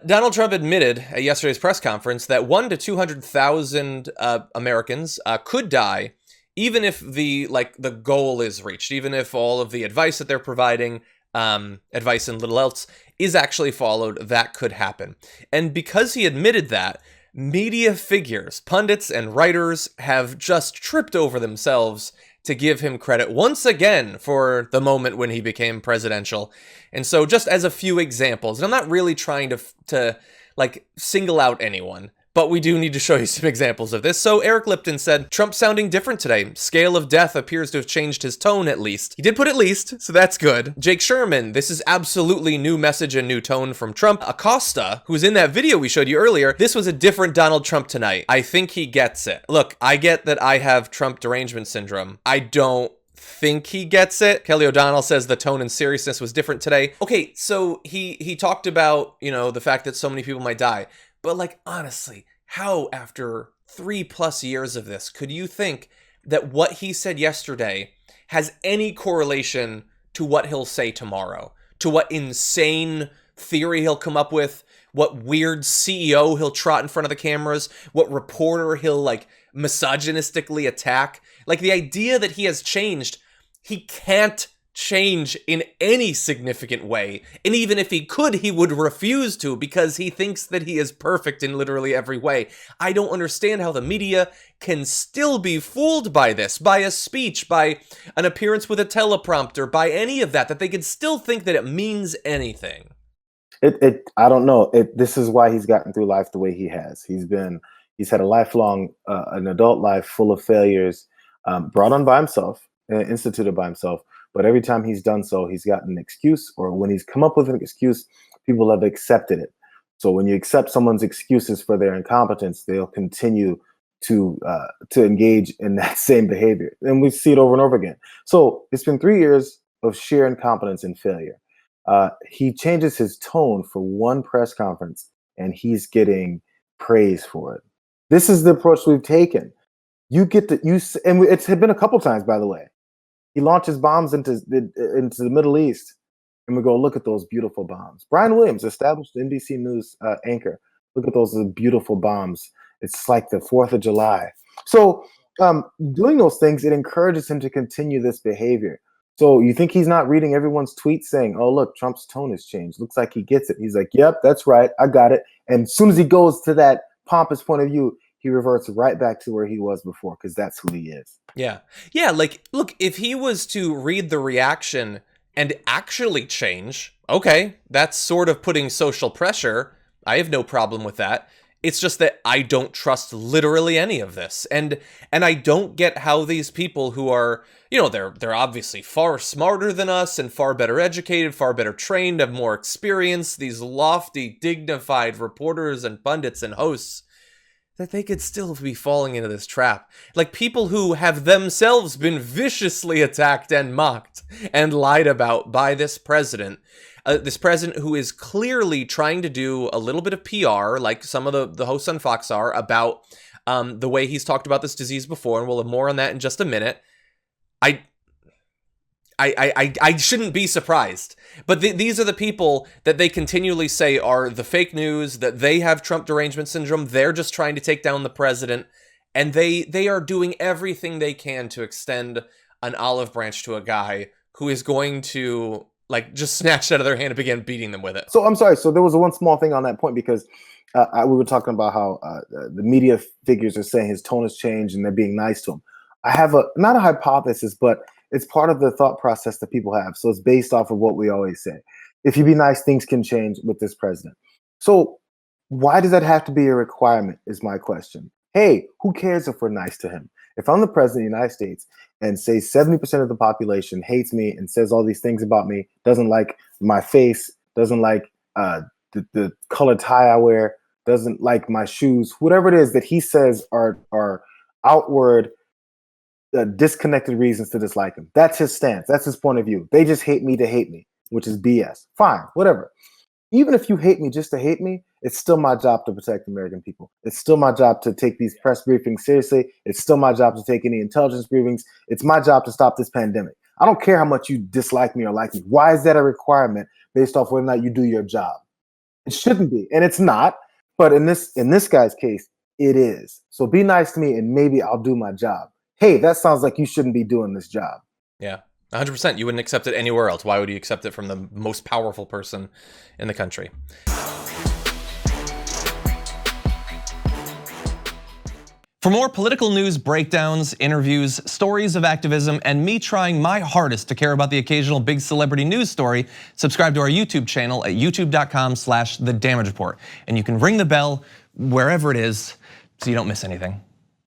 Donald Trump admitted at yesterday's press conference that 1 to 200,000 Americans could die, even if the goal is reached, even if all of the advice that they're providing, advice and little else, is actually followed. That could happen, and because he admitted that, media figures, pundits, and writers have just tripped over themselves to give him credit once again for the moment when he became presidential. And so just as a few examples, and I'm not really trying to like single out anyone, but we do need to show you some examples of this. So Eric Lipton said, Trump sounding different today. Scale of death appears to have changed his tone at least. He did put at least, so that's good. Jake Sherman, this is absolutely new message and new tone from Trump. Acosta, who's in that video we showed you earlier, this was a different Donald Trump tonight. I think he gets it. Look, I get that I have Trump derangement syndrome. I don't think he gets it. Kelly O'Donnell says the tone and seriousness was different today. Okay, so he talked about, the fact that so many people might die. But like, honestly, how after 3+ years of this could you think that what he said yesterday has any correlation to what he'll say tomorrow? To what insane theory he'll come up with? What weird CEO he'll trot in front of the cameras? What reporter he'll misogynistically attack? Like, the idea that he has changed, he can't change in any significant way. And even if he could, he would refuse to because he thinks that he is perfect in literally every way. I don't understand how the media can still be fooled by this, by a speech, by an appearance with a teleprompter, by any of that they could still think that it means anything. I don't know. This is why he's gotten through life the way he has. He's had a lifelong, an adult life full of failures, brought on by himself, instituted by himself. But every time he's done so, he's gotten an excuse, or when he's come up with an excuse, people have accepted it. So when you accept someone's excuses for their incompetence, they'll continue to engage in that same behavior. And we see it over and over again. So it's been 3 years of sheer incompetence and failure. He changes his tone for one press conference, and he's getting praise for it. This is the approach we've taken. You get to and it's been a couple times, by the way. He launches bombs into the Middle East, and we go, look at those beautiful bombs. Brian Williams, established NBC News anchor, look at those beautiful bombs. It's like the 4th of July. So doing those things, it encourages him to continue this behavior. So you think he's not reading everyone's tweets saying, oh, look, Trump's tone has changed. Looks like he gets it. He's like, yep, that's right. I got it. And as soon as he goes to that pompous point of view, he reverts right back to where he was before, because that's who he is. Yeah. Look, if he was to read the reaction and actually change, okay, that's sort of putting social pressure. I have no problem with that. It's just that I don't trust literally any of this. And I don't get how these people who are, they're obviously far smarter than us and far better educated, far better trained, have more experience, these lofty, dignified reporters and pundits and hosts, that they could still be falling into this trap. Like people who have themselves been viciously attacked and mocked and lied about by this president who is clearly trying to do a little bit of PR, like some of the hosts on Fox are, about the way he's talked about this disease before, and we'll have more on that in just a minute. I shouldn't be surprised. But these are the people that they continually say are the fake news, that they have Trump derangement syndrome. They're just trying to take down the president. And they are doing everything they can to extend an olive branch to a guy who is going to just snatch it out of their hand and begin beating them with it. So I'm sorry. So there was one small thing on that point, because we were talking about how the media figures are saying his tone has changed and they're being nice to him. I have not a hypothesis, but it's part of the thought process that people have. So it's based off of what we always say. If you be nice, things can change with this president. So why does that have to be a requirement is my question. Hey, who cares if we're nice to him? If I'm the president of the United States and say 70% of the population hates me and says all these things about me, doesn't like my face, doesn't like the colored tie I wear, doesn't like my shoes, whatever it is that he says are outward disconnected reasons to dislike him. That's his stance. That's his point of view. They just hate me to hate me, which is BS. Fine, whatever. Even if you hate me just to hate me, it's still my job to protect the American people. It's still my job to take these press briefings seriously. It's still my job to take any intelligence briefings. It's my job to stop this pandemic. I don't care how much you dislike me or like me. Why is that a requirement based off whether or not you do your job? It shouldn't be, and it's not. But in this guy's case, it is. So be nice to me, and maybe I'll do my job. Hey, that sounds like you shouldn't be doing this job. Yeah, 100%. You wouldn't accept it anywhere else. Why would you accept it from the most powerful person in the country? For more political news breakdowns, interviews, stories of activism, and me trying my hardest to care about the occasional big celebrity news story, subscribe to our YouTube channel at youtube.com/The Damage Report. And you can ring the bell wherever it is so you don't miss anything.